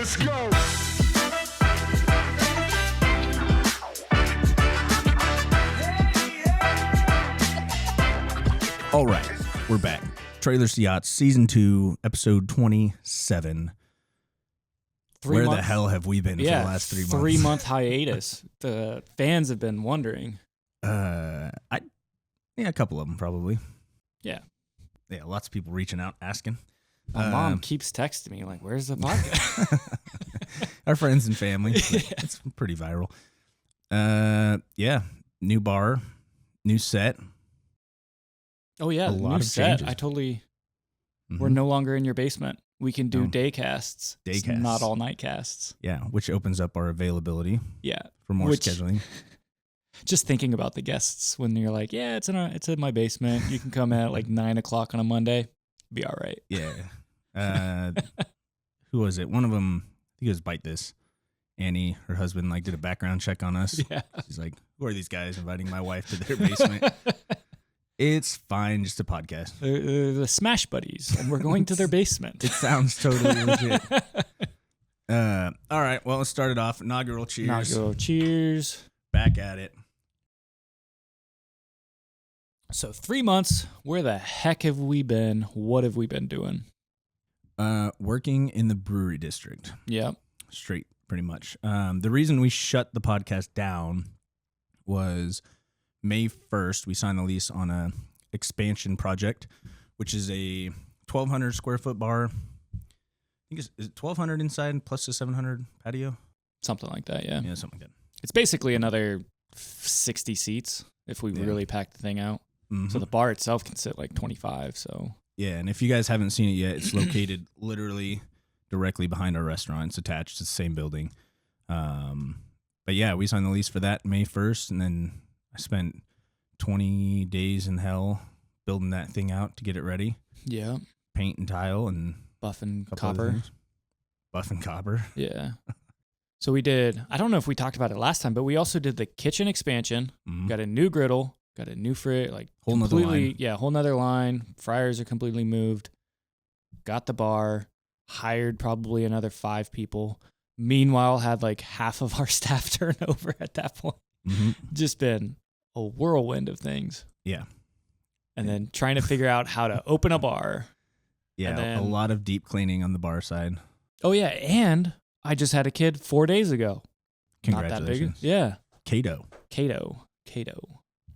Let's go. All right, we're back. Trailers to Yachts, Season 2, Episode 27. Where the hell have we been for the last 3 months? 3-month hiatus. The fans have been wondering. A couple of them probably. Yeah. Yeah, lots of people reaching out, asking. My mom keeps texting me like, where's the podcast? Our friends and family. It's pretty viral. Yeah, new bar, new set. Oh, yeah, lot new of set. changes. I totally... We're no longer in your basement. We can do day casts. Day It's casts. not all night casts. Yeah, which opens up our availability Yeah. for more scheduling. Just thinking about the guests when you're like, yeah, it's in my basement. You can come at like 9 o'clock on a Monday. Be all right. Yeah. Who was it? One of them, I think it was Bite This. Annie, her husband, did a background check on us. Yeah. She's like, who are these guys inviting my wife to their basement? It's fine, just a podcast. The Smash Buddies, and we're going to their basement. It sounds totally legit. All right, well, let's start it off. Inaugural cheers. Cheers. Back at it. So 3 months, where the heck have we been? What have we been doing? Working in the brewery district. Yeah. Straight, pretty much. The reason we shut the podcast down was May 1st, we signed the lease on a expansion project, which is a 1,200 square foot bar. I think is it 1,200 inside plus a 700 patio? Something like that, yeah. Yeah, something like that. It's basically another 60 seats if we really pack the thing out. Mm-hmm. So the bar itself can sit like 25, so... Yeah, and if you guys haven't seen it yet, it's located literally directly behind our restaurant. It's attached to the same building. But yeah, we signed the lease for that May 1st, and then I spent 20 days in hell building that thing out to get it ready. Yeah. Paint and tile and Buff and a couple other copper. things. Buff and copper. Yeah. So we did, I don't know if we talked about it last time, but we also did the kitchen expansion. Mhm. Got a new griddle, got a new fridge, Whole nother completely, line. yeah, whole nother line. Fryers are completely moved. Got the bar, hired probably another 5 people. Meanwhile, had like half of our staff turnover at that point. Mm-hmm. Just been a whirlwind of things. Yeah. And then trying to figure out how to open a bar. Yeah, And then- a lot of deep cleaning on the bar side. Oh, yeah. And I just had a kid 4 days ago. Not that big. Congratulations. Yeah. Cato. Cato.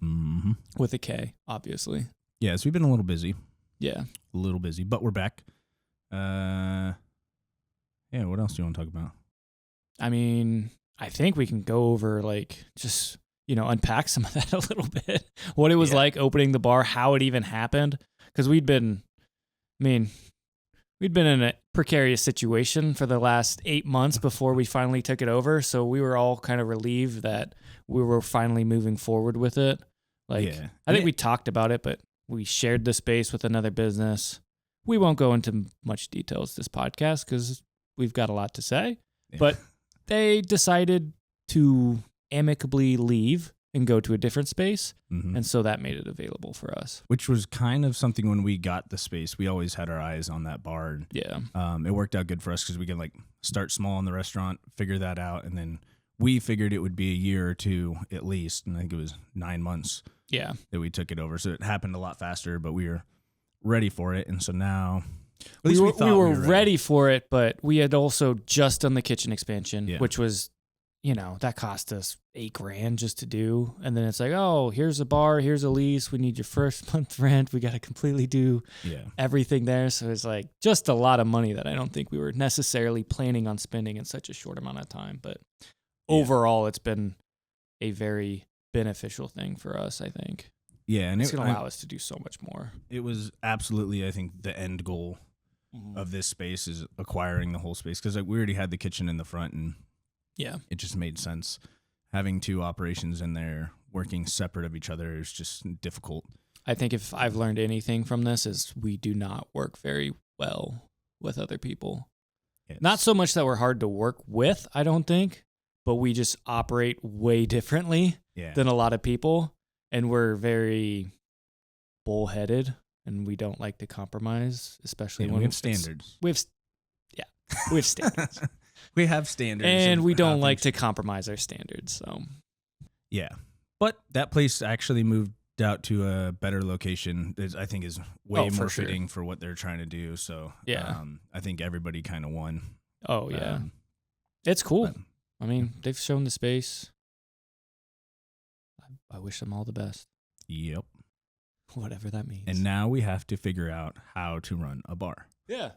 Mm-hmm. With a K, obviously. Yeah, so we've been a little busy. Yeah. A little busy, but we're back. Yeah, what else do you want to talk about? I mean, I think we can go over just, unpack some of that a little bit. What it was like opening the bar, how it even happened. Because we'd been in a precarious situation for the last 8 months before we finally took it over. So we were all kind of relieved that we were finally moving forward with it. I think we talked about it, but we shared the space with another business. We won't go into much details this podcast because we've got a lot to say. Yeah. But they decided to amicably leave and go to a different space. Mhm. And so that made it available for us. Which was kind of something when we got the space. We always had our eyes on that bar. And, Yeah. it worked out good for us because we could start small in the restaurant, figure that out, and then we figured it would be a year or two at least. And I think it was 9 months Yeah. that we took it over. So it happened a lot faster, but we were ready for it. And so now at We least were, thought we were ready for it, but we had also just done the kitchen expansion, which was, that cost us $8,000 just to do. And then it's like, oh, here's a bar, here's a lease. We need your first month rent. We got to completely do everything there. So it's just a lot of money that I don't think we were necessarily planning on spending in such a short amount of time. But overall, it's been a very beneficial thing for us, I think. Yeah, and it's going to allow us to do so much more. It was absolutely, I think, the end goal of this space is acquiring the whole space because we already had the kitchen in the front and it just made sense. Having 2 operations in there working separate of each other is just difficult. I think if I've learned anything from this is we do not work very well with other people. Not so much that we're hard to work with, I don't think, but we just operate way differently than a lot of people. And we're very bullheaded and we don't like to compromise, especially when we have standards. We have standards. We have standards. And of we how don't like things- to compromise our standards. So Yeah. But that place actually moved out to a better location. I think is way Oh, for more sure. fitting for what they're trying to do. So Yeah. I think everybody kind of won. oh yeah, Um, it's cool. but- I mean, they've shown the space. I wish them all the best, Yep. whatever that means. And now we have to figure out how to run a bar. yeah,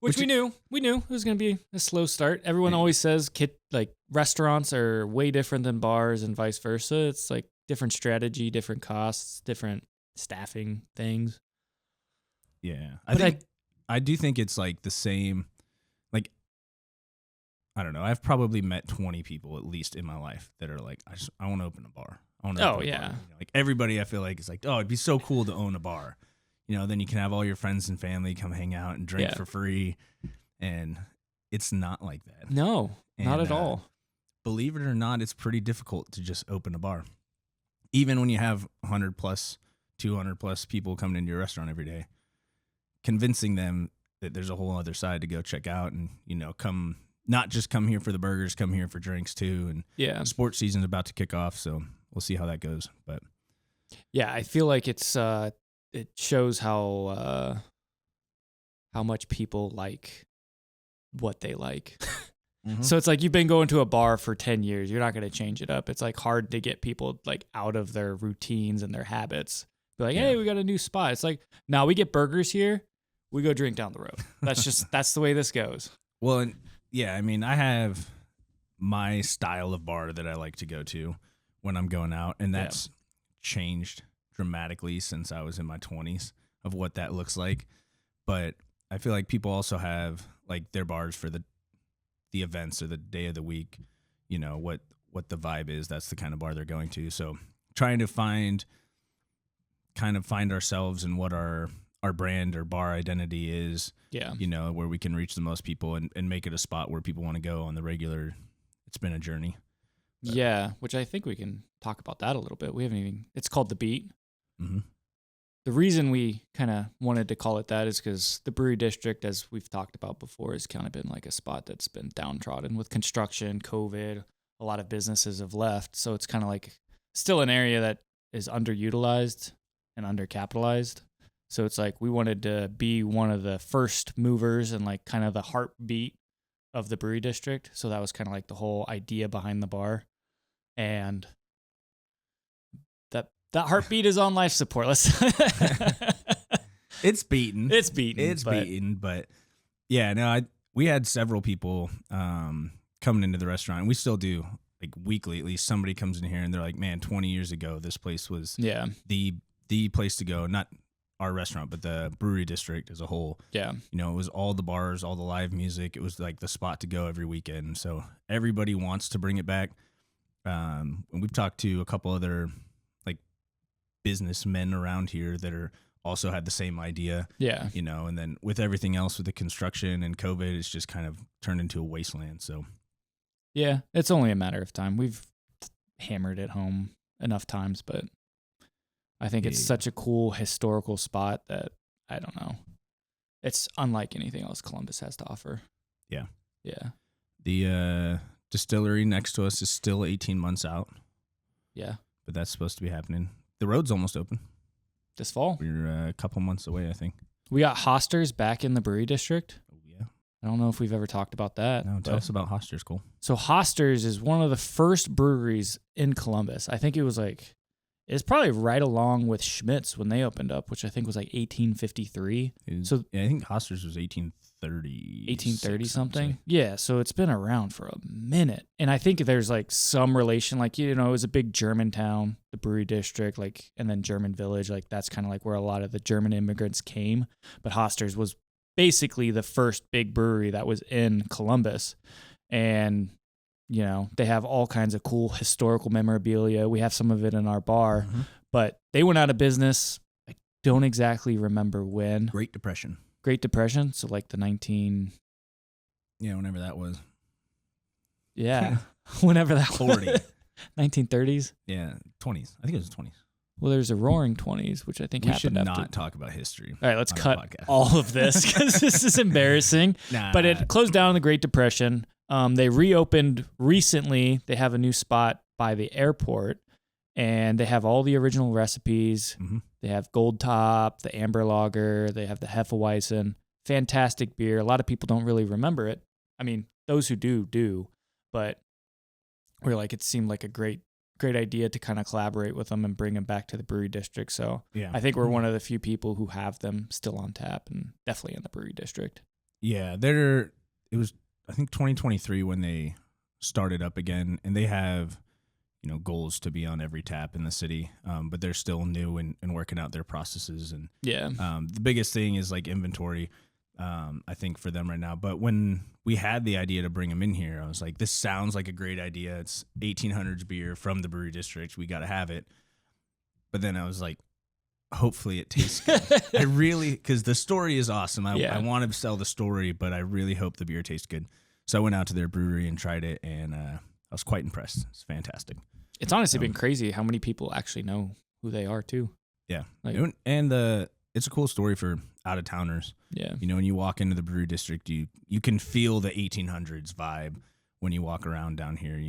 which Which we knew it was going to be a slow start. Everyone Yeah. always says like restaurants are way different than bars and vice versa. It's like different strategy, different costs, different staffing things. Yeah. But I do think it's like the same. Like, I don't know. I've probably met 20 people at least in my life that are like, I want to open a bar. I want to Oh, open a yeah. bar. You know, like everybody I feel like is like, oh, it'd be so cool to own a bar. You know, then you can have all your friends and family come hang out and drink Yeah. for free. And it's not like that. No, not And, at all. Believe it or not, it's pretty difficult to just open a bar. Even when you have 100 plus, 200 plus people coming into your restaurant every day, convincing them that there's a whole other side to go check out and, you know, not just come here for the burgers, come here for drinks too. And Yeah, sports season's about to kick off, so we'll see how that goes. But yeah. I feel like it shows how much people like what they like. So it's like you've been going to a bar for 10 years. You're not going to change it up. It's like hard to get people like out of their routines and their habits. Be like, hey, Yeah. we got a new spot. It's like, now we get burgers here. We go drink down the road. That's the way this goes. Well, and yeah, I mean, I have my style of bar that I like to go to when I'm going out, and Yeah. that's changed dramatically since I was in my 20s of what that looks like. But I feel like people also have like their bars for the events or the day of the week, you know, what the vibe is. That's the kind of bar they're going to. So trying to find ourselves and what our brand or bar identity is, Yeah. you know, where we can reach the most people and make it a spot where people want to go on the regular. It's been a journey. Yeah. Which I think we can talk about that a little bit. It's called The Beat. Mm-hmm. The reason we kind of wanted to call it that is because the Brewery District, as we've talked about before, has kind of been like a spot that's been downtrodden with construction, COVID. A lot of businesses have left. So it's kind of like still an area that is underutilized and undercapitalized. So it's like we wanted to be one of the first movers and like kind of the heartbeat of the Brewery District. So that was kind of like the whole idea behind the bar. And that heartbeat is on life support. It's beaten. It's beaten. But yeah, no, we had several people coming into the restaurant, and we still do, like weekly at least. Somebody comes in here and they're like, man, 20 years ago, this place was Yeah. the place to go. Not our restaurant, but the Brewery District as a whole. Yeah. You know, it was all the bars, all the live music. It was like the spot to go every weekend. So everybody wants to bring it back. And we've talked to a couple other like businessmen around here that are also had the same idea, Yeah. you know, and then with everything else with the construction and COVID, it's just kind of turned into a wasteland. So Yeah. It's only a matter of time. We've hammered it home enough times, but I think it's Yeah. such a cool historical spot that I don't know. It's unlike anything else Columbus has to offer. Yeah. Yeah. the distillery next to us is still 18 months out, Yeah. but that's supposed to be happening. The road's almost open. This fall. We're a couple months away, I think. We got Hosters back in the Brewery District. Oh, yeah. I don't know if we've ever talked about that. No, tell but- us about Hoster's, Cole. So Hosters is one of the first breweries in Columbus. I think it's probably right along with Schmitz when they opened up, which I think was like 1853. So- yeah, I think Hoster's was 1830. 1830 something. Yeah, so it's been around for a minute. And I think there's like some relation, like, you know, it was a big German town, the Brewery District, like, and then German Village, like that's kind of like where a lot of the German immigrants came. But Hosters was basically the first big brewery that was in Columbus. And, you know, they have all kinds of cool historical memorabilia. We have some of it in our bar, but they went out of business. I don't exactly remember when. Great Depression. Great Depression. So like the Yeah, whenever that was. Yeah. Whenever that 40. was. 1930s. Yeah, 20s. I think it was 20s. Well, there's a Roaring 20s, which I think We should happened not after. talk about history. All right, let's on our cut podcast. all of this because this is embarrassing. Nah. But it closed down in the Great Depression. They reopened recently. They have a new spot by the airport, and they have all the original recipes. Mhm. They have Gold Top, the Amber Lager. They have the Hefeweizen. Fantastic beer. A lot of people don't really remember it. I mean, those who do. But we're like, it seemed like a great idea to kind of collaborate with them and bring them back to the brewery district. So Yeah. I think we're one of the few people who have them still on tap and definitely in the brewery district. Yeah, it was I think 2023 when they started up again, and they have goals to be on every tap in the city, but they're still new and working out their processes. And Yeah. the biggest thing is like inventory, I think, for them right now. But when we had the idea to bring them in here, I was like, this sounds like a great idea. It's 1800s beer from the brewery district. We got to have it. But then I was like, hopefully it tastes good. I really, because the story is awesome. I want to sell the story, but I really hope the beer tastes good. So I went out to their brewery and tried it, and I was quite impressed. It's fantastic. It's honestly been crazy how many people actually know who they are too. Yeah. Like- And it's a cool story for out-of-towners. Yeah. When you walk into the brewery district, you can feel the 1800s vibe when you walk around down here.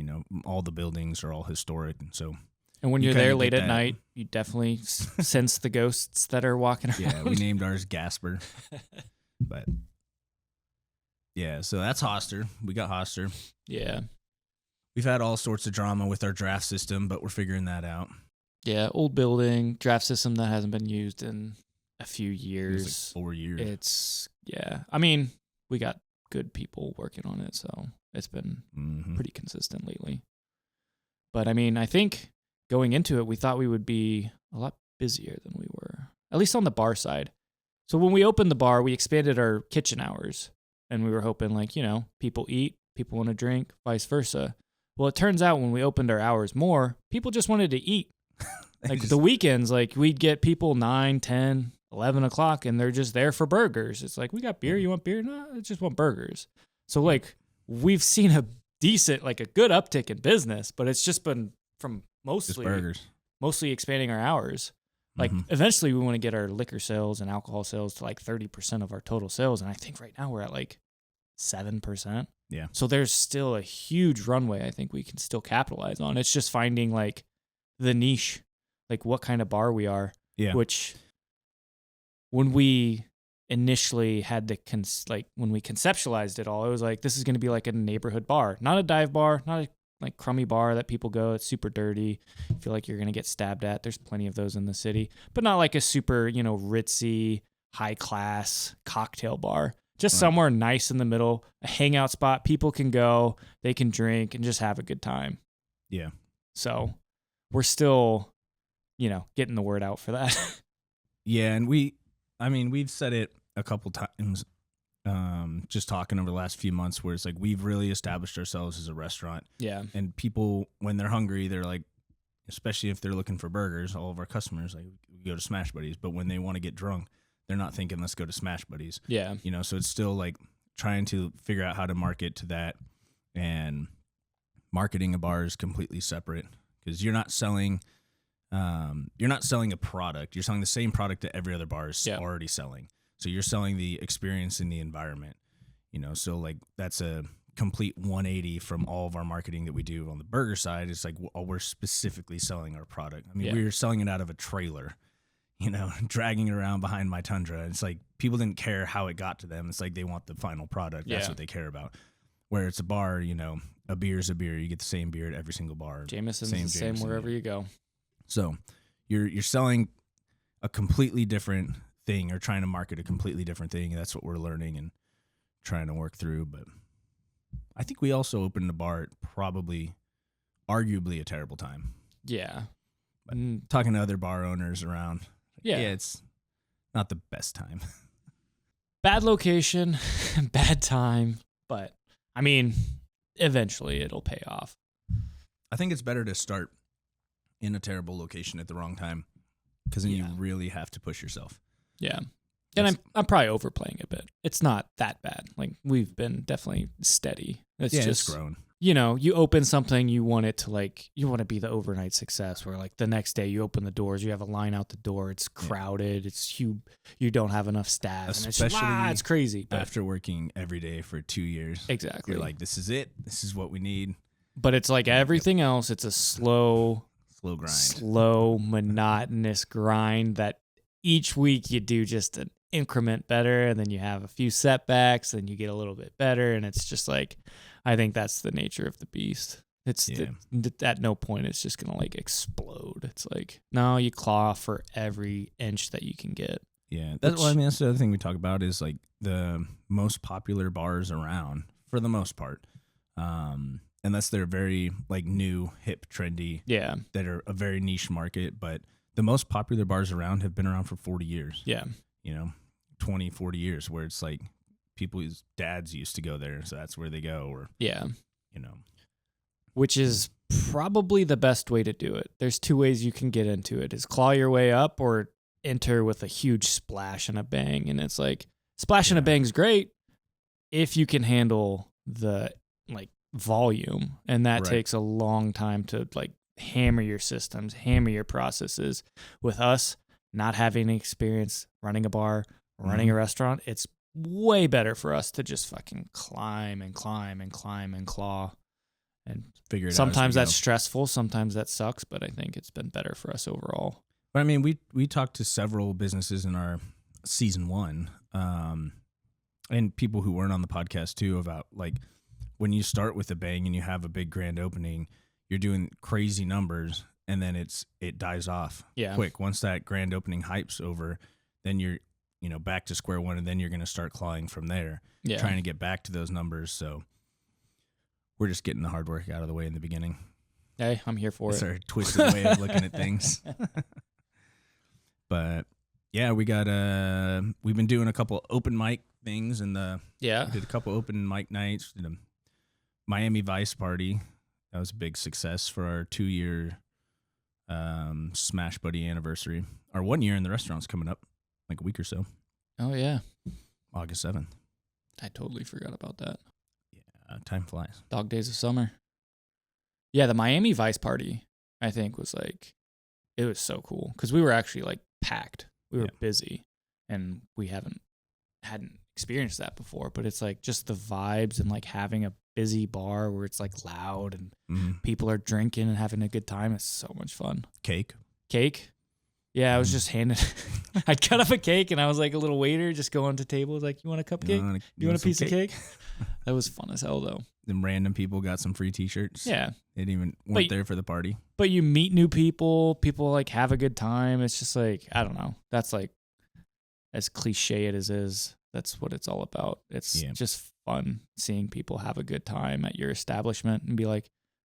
All the buildings are all historic. And so, And when You you're kinda there get late at that. night, you definitely sense the ghosts that are walking around. yeah, we named ours Gasper. But, yeah, so that's Hoster. We got Hoster. Yeah. We've had all sorts of drama with our draft system, but we're figuring that out. Yeah. Old building, draft system that hasn't been used in a few It was years. like 4 years. I mean, we got good people working on it, so it's been Mhm. pretty consistent lately. But I mean, I think going into it, we thought we would be a lot busier than we were, at least on the bar side. So when we opened the bar, we expanded our kitchen hours, and we were hoping people eat, people want to drink, vice versa. Well, it turns out when we opened our hours more, people just wanted to eat. Like the weekends, like we'd get people 9, 10, 11 o'clock, and they're just there for burgers. It's like, we got beer. You want beer? No, I just want burgers. So like we've seen a decent, like a good uptick in business, but it's just been from Just burgers. mostly expanding our hours. Like Mhm. eventually we want to get our liquor sales and alcohol sales to like 30% of our total sales. And I think right now we're at like 7%. Yeah. So there's still a huge runway I think we can still capitalize on. It's just finding like the niche, like what kind of bar we are. Yeah. Which when we initially had when we conceptualized it all, it was like, this is going to be like a neighborhood bar, not a dive bar, not a like crummy bar that people go. It's super dirty. You feel like you're going to get stabbed at. There's plenty of those in the city, but not like a super, ritzy, high class cocktail bar. Just Right. somewhere nice in the middle, a hangout spot. People can go, they can drink and just have a good time. Yeah. So we're still, getting the word out for that. Yeah, and we've said it a couple times, just talking over the last few months, where it's like we've really established ourselves as a restaurant, Yeah. and people, when they're hungry, they're like, especially if they're looking for burgers, all of our customers, like, we go to Smash Buddies, but when they want to get drunk, they're not thinking, let's go to Smash Buddies. Yeah. So it's still like trying to figure out how to market to that, and marketing a bar is completely separate, because you're not selling a product. You're selling the same product that every other bar is Yeah. already selling. So you're selling the experience in the environment, so like that's a complete 180 from all of our marketing that we do on the burger side. It's like, we're specifically selling our product. I mean, Yeah. we were selling it out of a trailer, dragging it around behind my Tundra. It's like people didn't care how it got to them. It's like they want the final product. That's Yeah. what they care about. Where it's a bar, a beer is a beer. You get the same beer at every single bar. Jameson's Same the same Jameson, wherever yeah. you go. So you're selling a completely different thing, or trying to market a completely different thing. And that's what we're learning and trying to work through. But I think we also opened the bar at probably arguably a terrible time. Yeah. But Mm, Talking to other bar owners around. Yeah. It's not the best time. Bad location, bad time, but I mean, eventually it'll pay off. I think it's better to start in a terrible location at the wrong time, because then Yeah. you really have to push yourself. Yeah. And That's- I'm probably overplaying a bit. It's not that bad. Like we've been definitely steady It's it's just grown. you open something, you want it to you want to be the overnight success where the next day you open the doors, you have a line out the door, it's crowded, it's you don't have enough staff, Especially and it's crazy. But after working every day for 2 years. exactly. You're like, this is it. This is what we need. But it's like everything else, it's a slow Grind. Monotonous grind that each week you do just an increment better, and then you have a few setbacks, and you get a little bit better, and it's just I think that's the nature of the beast. It's at no point it's just gonna explode. It's no, you claw for every inch that you can get. Yeah, that's that's the other thing we talk about is the most popular bars around for the most part, unless they're very new, hip, trendy. Yeah, that are a very niche market, but the most popular bars around have been around for 40 years. Yeah, 20, 40 years, where it's people's dads used to go there, so that's where they go. Or which is probably the best way to do it. There's two ways you can get into it: is claw your way up, or enter with a huge splash and a bang. And it's splash and a bang's great if you can handle the volume, and that takes a long time to hammer your systems, hammer your processes. With us not having experience running a bar, running a restaurant, it's way better for us to just fucking climb and climb and climb and claw and figure it out. Sometimes that's stressful, sometimes that sucks, but I think it's been better for us overall. But I mean, we talked to several businesses in our season 1, and people who weren't on the podcast too, about when you start with a bang and you have a big grand opening, you're doing crazy numbers, and then it dies off quick. Once that grand opening hype's over, then you're back to square one, and then you're going to start clawing from there, trying to get back to those numbers. So we're just getting the hard work out of the way in the beginning. Hey, I'm here for it. It's our twisted way of looking at things. But yeah, we've been doing a couple open mic things, and we did a couple open mic nights. Did a Miami Vice party. That was a big success for our 2-year Smash Buddy anniversary. Our 1 year in the restaurant's coming up, a week or so. Oh yeah, August 7th. I totally forgot about that. Yeah, time flies. Dog days of summer. Yeah, the Miami Vice party, I think, was it was so cool because we were actually packed. We were busy, and we hadn't experienced that before. But it's just the vibes and having a busy bar where it's loud and people are drinking and having a good time. It's so much fun. Cake. Yeah, I was just handed. I'd cut up a cake, and I was a little waiter, just going to tables you want a cupcake? You want a piece of cake? That was fun as hell, though. Then random people got some free T-shirts. Yeah, they didn't even weren't there for the party. But you meet new people. People have a good time. It's just I don't know. That's as cliche it is. That's what it's all about. It's just fun seeing people have a good time at your establishment and be all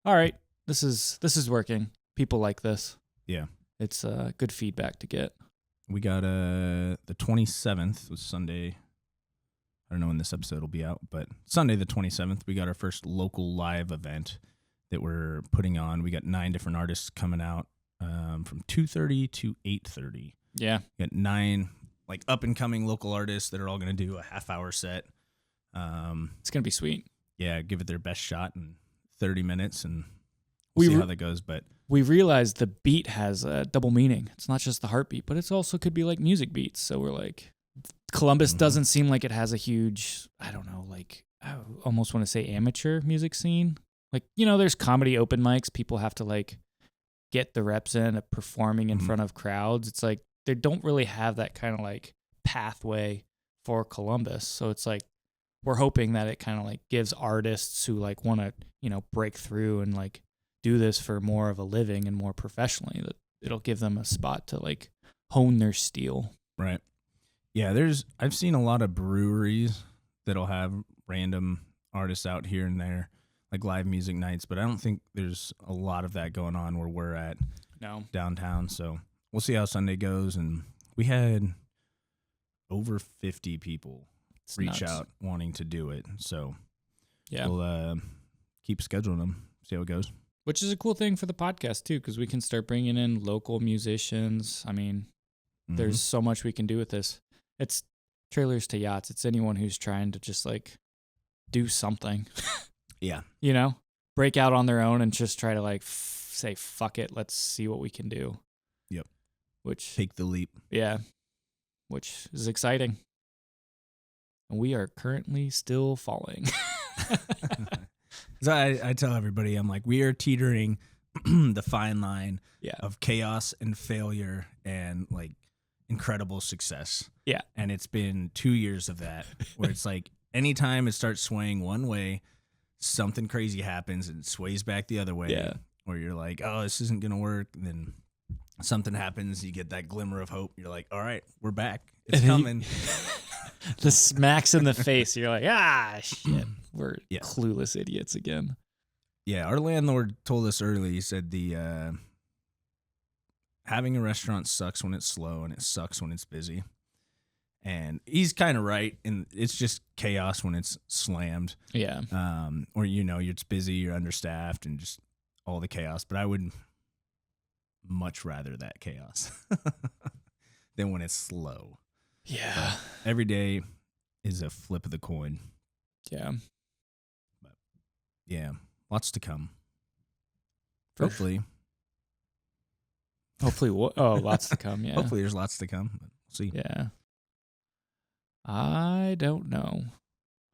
right, this is working. People like this. Yeah. It's good feedback to get. We got the 27th was Sunday. I don't know when this episode will be out, but Sunday the 27th, we got our first local live event that we're putting on. We got 9 different artists coming out from 2:30 to 8:30. Yeah. We got 9 up and coming local artists that are all going to do a half-hour set. It's going to be sweet. Yeah, give it their best shot in 30 minutes, and we'll see how that goes. But we realized the beat has a double meaning. It's not just the heartbeat, but it also could be music beats. So we're Columbus doesn't seem like it has a huge, I don't know, I almost want to say amateur music scene. There's comedy open mics. People have to get the reps in of performing in front of crowds. It's they don't really have that kind of pathway for Columbus. So it's we're hoping that it kind of gives artists who want to, break through and do this for more of a living and more professionally, that it'll give them a spot to hone their steel. Right. Yeah, I've seen a lot of breweries that'll have random artists out here and there, live music nights, but I don't think there's a lot of that going on where we're at downtown. So we'll see how Sunday goes. And we had over 50 people reach out wanting to do it. So we'll keep scheduling them, see how it goes. Which is a cool thing for the podcast too, because we can start bringing in local musicians. I mean, there's so much we can do with this. It's Trailers to Yachts. It's anyone who's trying to just do something. Yeah. You know, break out on their own and just try to like say, fuck it. Let's see what we can do. Yep. Which, Take the leap. yeah, which is exciting. And we are currently still falling. So I tell everybody, I'm like, we are teetering the fine line Yeah. of chaos and failure and like incredible success. Yeah. And it's been 2 years of that where it's like anytime it starts swaying one way, something crazy happens and it sways back the other way. Yeah. Where you're like, oh, this isn't going to work. And then something happens. You get that glimmer of hope. You're like, all right, we're back. It's coming. The smacks in the face. You're like, shit. We're Yeah. clueless idiots again. Yeah, our landlord told us early. He said having a restaurant sucks when it's slow and it sucks when it's busy. And he's kind of right, and it's just chaos when it's slammed. Yeah. Or you're just busy, you're understaffed, and just all the chaos. But I would much rather that chaos than when it's slow. Yeah. Every day is a flip of the coin. Yeah. Yeah, lots to come. For Hopefully. Lots to come. Yeah. Hopefully there's lots to come. But we'll see. Yeah. I don't know.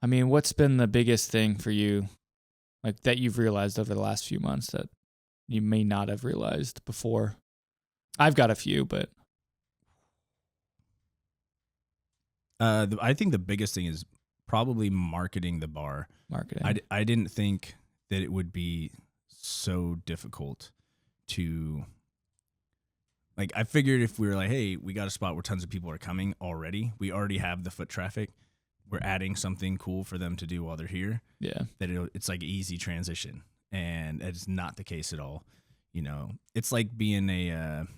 I mean, what's been the biggest thing for you, like that you've realized over the last few months that you may not have realized before? I've got a few, but I think the biggest thing is probably marketing the bar. marketing. I didn't think that it would be so difficult to, like, I figured if we were like, hey, we got a spot where tons of people are coming already, we already have the foot traffic, we're adding something cool for them to do while they're here, Yeah. that it's like easy transition. And it's not the case at all. It's like being it's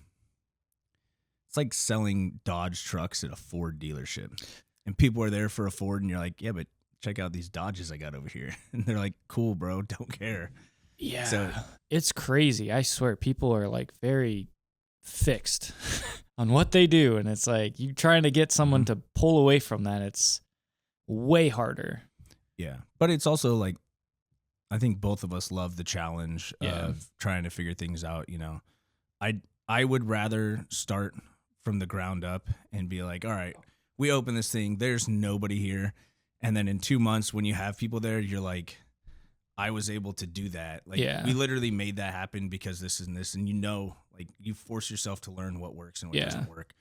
like selling Dodge trucks at a Ford dealership. And people are there for a Ford, and you're like, yeah, but check out these Dodges I got over here. And they're like, cool, bro, don't care. Yeah. So- it's crazy. I swear people are like very fixed on what they do. And it's like you trying to get someone to pull away from that. It's way harder. Yeah. But it's also like, I think both of us love the challenge Yeah. of trying to figure things out. I would rather start from the ground up and be like, all right, we open this thing, there's nobody here. And then in 2 months when you have people there, you're like, I was able to do that. Like, Yeah. we literally made that happen because this and this. And like, you force yourself to learn what works and what Yeah. doesn't work.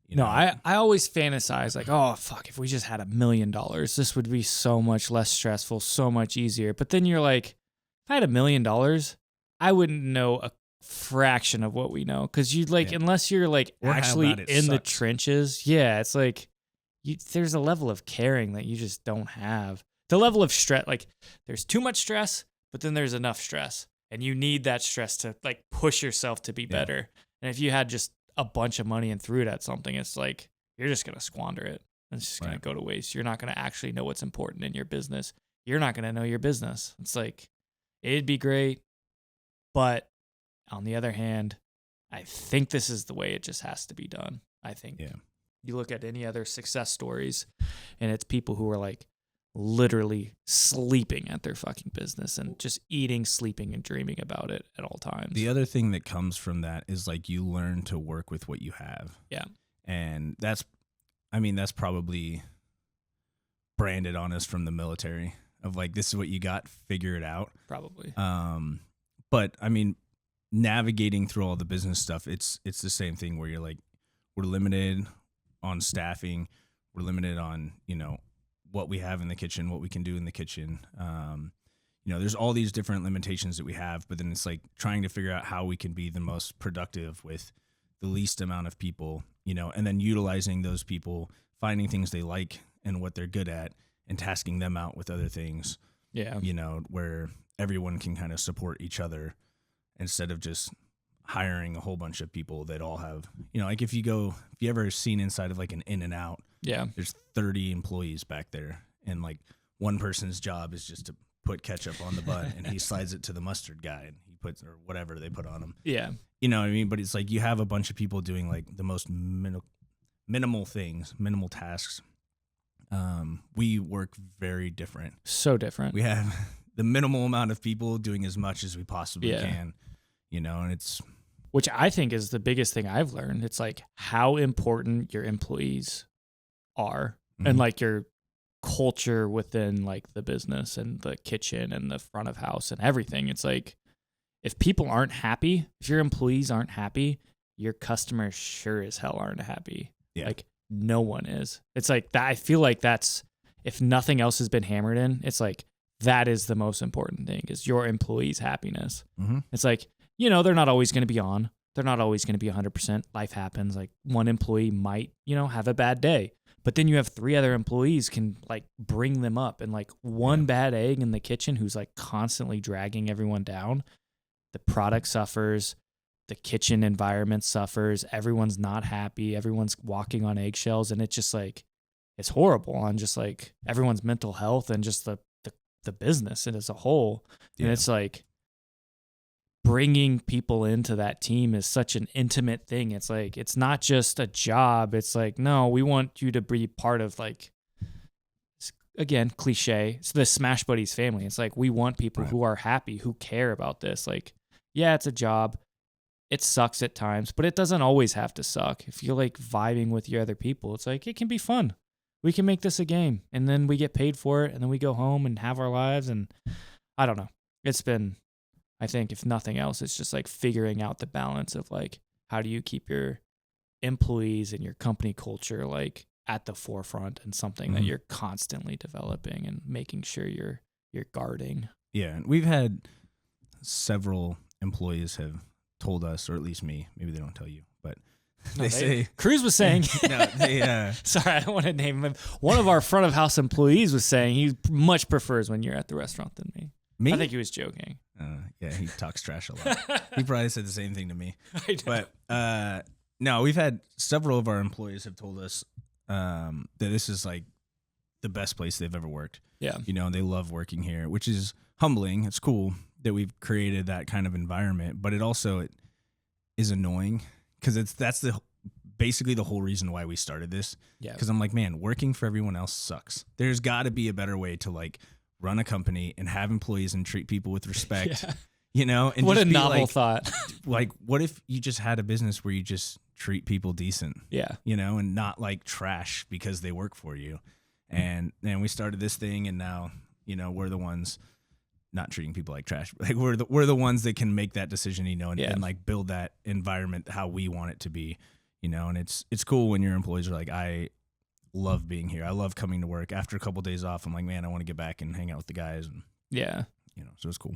No, I always fantasize like, oh, fuck, if we just had $1 million, this would be so much less stressful, so much easier. But then you're like, if I had $1 million, I wouldn't know a fraction of what we know. Because you like, Yeah. unless you're like Or how actually bad it in the sucks. trenches, yeah, it's like there's a level of caring that you just don't have. The level of stress, like there's too much stress, but then there's enough stress. And you need that stress to like push yourself to be Yeah. better. And if you had just a bunch of money and threw it at something, it's like you're just going to squander it. It's just going Right. to go to waste. You're not going to actually know what's important in your business. You're not going to know your business. It's like, it'd be great. But on the other hand, I think this is the way it just has to be done. I think Yeah. you look at any other success stories and it's people who are like literally sleeping at their fucking business and just eating, sleeping, and dreaming about it at all times. The other thing that comes from that is like you learn to work with what you have. Yeah. And that's probably branded on us from the military of like, this is what you got, figure it out. Probably. But I mean, navigating through all the business stuff, it's the same thing where you're like, we're limited on staffing. We're limited on, what we have in the kitchen, what we can do in the kitchen. There's all these different limitations that we have, but then it's like trying to figure out how we can be the most productive with the least amount of people, and then utilizing those people, finding things they like and what they're good at and tasking them out with other things, Yeah. where everyone can kind of support each other instead of just hiring a whole bunch of people that all have, like if you ever seen inside of like an In-N-Out, Yeah. there's 30 employees back there, and like one person's job is just to put ketchup on the bun and he slides it to the mustard guy and he puts, or whatever they put on him. Yeah. You know what I mean? But it's like you have a bunch of people doing like the most minimal things, minimal tasks. We work very different. So different. We have the minimal amount of people doing as much as we possibly Yeah. can, and it's Which I think is the biggest thing I've learned. It's like how important your employees are and Mhm. like your culture within like the business and the kitchen and the front of house and everything. It's like if people aren't happy, if your employees aren't happy, your customers sure as hell aren't happy. Yeah. Like no one is. It's like that. I feel like that's, if nothing else has been hammered in, it's like that is the most important thing is your employees' happiness. Mhm. It's like, they're not always going to be on. They're not always going to be 100%. Life happens. Like one employee might, have a bad day, but then you have 3 other employees can like bring them up, and like one bad egg in the kitchen who's like constantly dragging everyone down. The product suffers. The kitchen environment suffers. Everyone's not happy. Everyone's walking on eggshells. And it's just like, it's horrible on just like everyone's mental health and just the business and as a whole. And Yeah. it's like bringing people into that team is such an intimate thing. It's like, it's not just a job. It's like, no, we want you to be part of like, again, cliche. It's the Smash Buddies family. It's like, we want people Right. who are happy, who care about this. Like, yeah, it's a job. It sucks at times, but it doesn't always have to suck. If you're like vibing with your other people, it's like, it can be fun. We can make this a game, and then we get paid for it, and then we go home and have our lives. And I don't know. It's been, I think, if nothing else, it's just like figuring out the balance of like, how do you keep your employees and your company culture like at the forefront and something that Mhm. you're constantly developing and making sure you're guarding. Yeah, and we've had several employees have told us, or at least me, maybe they don't tell you, but they say Cruz was saying, no, sorry, I don't want to name him. One of our front of house employees was saying he much prefers when you're at the restaurant than me. me. I think he was joking. Yeah, he talks trash a lot. He probably said the same thing to me. I know. But no, we've had several of our employees have told us that this is like the best place they've ever worked. Yeah. They love working here, which is humbling. It's cool that we've created that kind of environment, but it is annoying because that's basically the whole reason why we started this. Yeah. Because I'm like, man, working for everyone else sucks. There's got to be a better way to like run a company and have employees and treat people with respect. Yeah. And What just a be novel like, thought. like, what if you just had a business where you just treat people decent, Yeah. and not like trash because they work for you? And then we started this thing, and now, we're the ones not treating people like trash. Like we're the ones that can make that decision, and like build that environment how we want it to be, and it's cool when your employees are like, I love being here. I love coming to work. After a couple of days off, I'm like, man, I want to get back and hang out with the guys, and Yeah. so it's cool.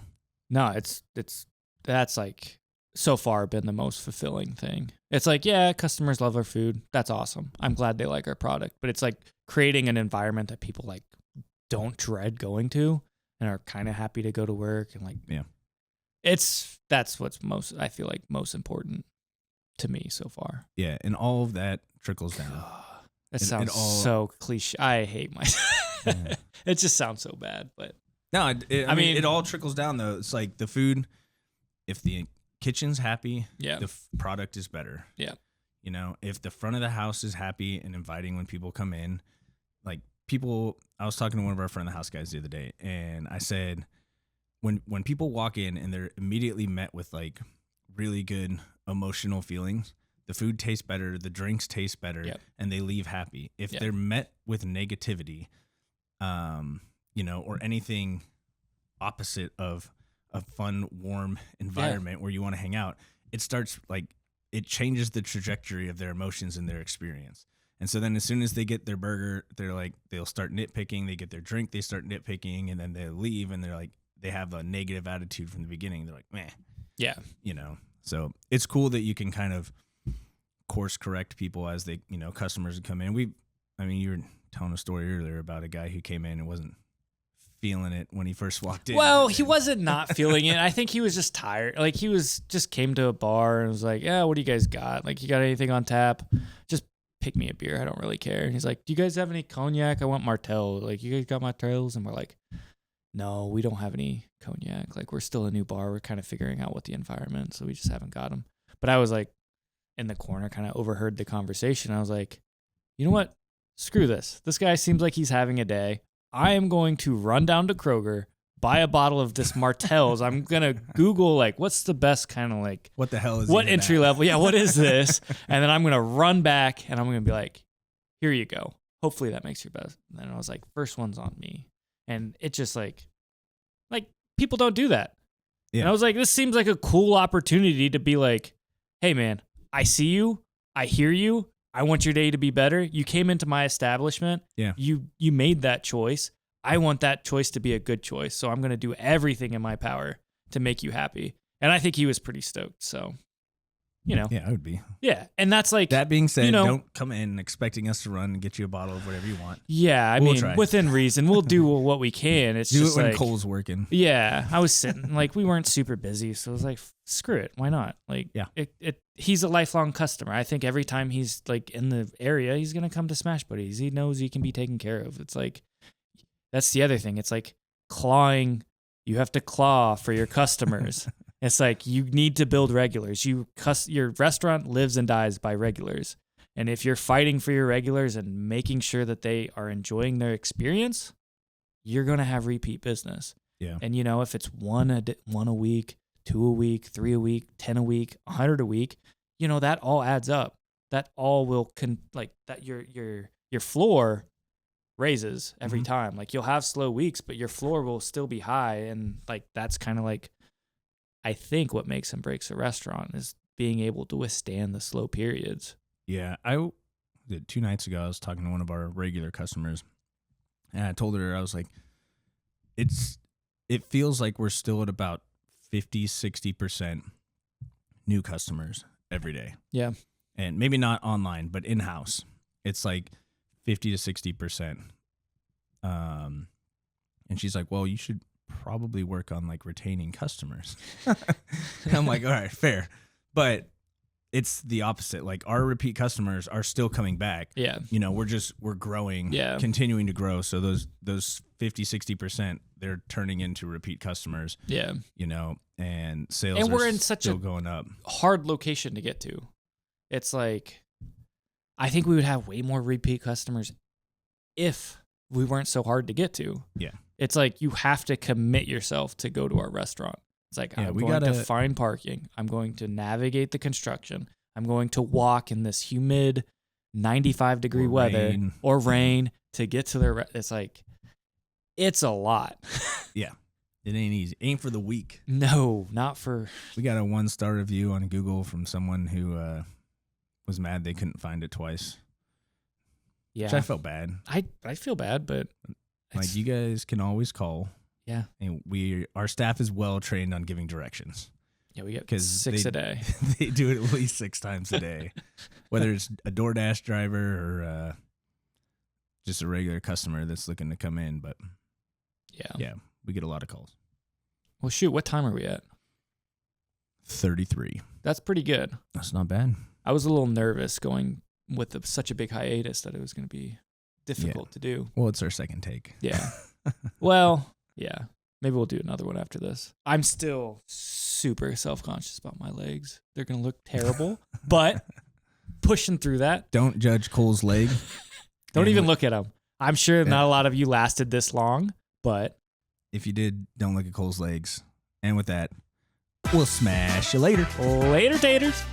No, that's like so far been the most fulfilling thing. It's like, yeah, customers love our food. That's awesome. I'm glad they like our product. But it's like creating an environment that people like don't dread going to and are kind of happy to go to work. And like, Yeah. That's what's I feel like most important to me so far. Yeah, and all of that trickles down. It It sounds all- so cliche. I hate myself. Yeah. It just sounds so bad, but No, I mean, mean- it all trickles down though. It's like the food. If the kitchen's happy, yeah. the product is better. Yeah. If the front of the house is happy and inviting when people come in, like people, I was talking to one of our front of the house guys the other day, and I said, when people walk in and they're immediately met with like really good emotional feelings, the food tastes better, the drinks taste better, Yep. and they leave happy. If Yep. they're met with negativity, or anything opposite of a fun, warm environment where you want to hang out, it starts like it changes the trajectory of their emotions and their experience. And so then as soon as they get their burger, they'll start nitpicking. They get their drink, they start nitpicking, and then they leave and they're like, they have a negative attitude from the beginning. They're like, meh, Yeah. So it's cool that you can kind of course correct people as they, customers come in. You were telling a story earlier about a guy who came in and wasn't feeling it when he first walked in. Well, he wasn't not feeling it. I think he was just tired. Like he just came to a bar and was like, yeah, what do you guys got? Like, you got anything on tap? Just pick me a beer. I don't really care. And he's like, do you guys have any cognac? I want Martell. Like, you guys got Martells? And we're like, no, we don't have any cognac. Like, we're still a new bar. We're kind of figuring out what the environment, so we just haven't got them. But I was like in the corner, kind of overheard the conversation. I was like, you know what? Screw this. This guy seems like he's having a day. I am going to run down to Kroger, buy a bottle of this Martell's. I'm going to Google, like, what's the best kind of, like, What the hell is what even entry that? level? Yeah, what is this? And then I'm going to run back and I'm going to be like, here you go. Hopefully that makes your best. And I was like, first one's on me. And it just like people don't do that. Yeah. And I was like, this seems like a cool opportunity to be like, hey man, I see you. I hear you. I want your day to be better. You came into my establishment. Yeah. You made that choice. I want that choice to be a good choice. So I'm going to do everything in my power to make you happy. And I think he was pretty stoked. So, you know. Yeah, I would be. Yeah. And that's like, That being said, you know, don't come in expecting us to run and get you a bottle of whatever you want. yeah, I We'll mean, try. within reason, we'll do what we can. It's Do just it when like, Cole's working. yeah, I was sitting, like, we weren't super busy. So I was like, screw it. Why not? Like, Yeah. He's a lifelong customer. I think every time he's like in the area, he's going to come to Smash Buddies. He knows he can be taken care of. It's like, that's the other thing. It's like clawing. You have to claw for your customers. It's like, you need to build regulars. Your restaurant lives and dies by regulars. And if you're fighting for your regulars and making sure that they are enjoying their experience, you're going to have repeat business. Yeah. And, you know, if it's one a week, 2 a week, 3 a week, 10 a week, 100 a week, you know, that all adds up. That all will your floor raises every time. Like, you'll have slow weeks, but your floor will still be high. And like, that's kind of like, I think what makes and breaks a restaurant is being able to withstand the slow periods. Yeah. 2 nights ago, I was talking to one of our regular customers, and I told her, I was like, it feels like we're still at about 50-60% new customers every day. Yeah. And maybe not online, but in-house, it's like 50 to 60%. And she's like, well, you should probably work on like retaining customers. And I'm like, all right, fair. But it's the opposite. Like, our repeat customers are still coming back. Yeah. You know, we're growing, Yeah. continuing to grow. So those 50-60%, they're turning into repeat customers. Yeah. You know, and sales And we're are in such still a going up. hard location to get to. It's like, I think we would have way more repeat customers if we weren't so hard to get to. Yeah. It's like, you have to commit yourself to go to our restaurant. It's like, Yeah, I'm we going to gotta- find parking. I'm going to navigate the construction. I'm going to walk in this humid 95-degree Or weather rain. or rain to get to their. It's like, it's a lot. Yeah. It ain't easy. Ain't for the weak. No, not for. We got a 1-star review on Google from someone who was mad they couldn't find it twice. Yeah, Which I felt bad. I feel bad, but Like, it's- you guys can always call. yeah, And our staff is well trained on giving directions. yeah, we get 'Cause 6 a day. They do it at least 6 times a day, whether it's a DoorDash driver or just a regular customer that's looking to come in. But yeah, we get a lot of calls. Well, shoot, what time are we at? 33. That's pretty good. That's not bad. I was a little nervous going with such a big hiatus that it was going to be difficult to do. Well, it's our second take. Yeah. Well, yeah. Maybe we'll do another one after this. I'm still super self-conscious about my legs. They're going to look terrible, but pushing through that. Don't judge Cole's leg. Don't And even look at them. I'm sure not a lot of you lasted this long, but If you did, don't look at Cole's legs. And with that, we'll smash you later. later, taters.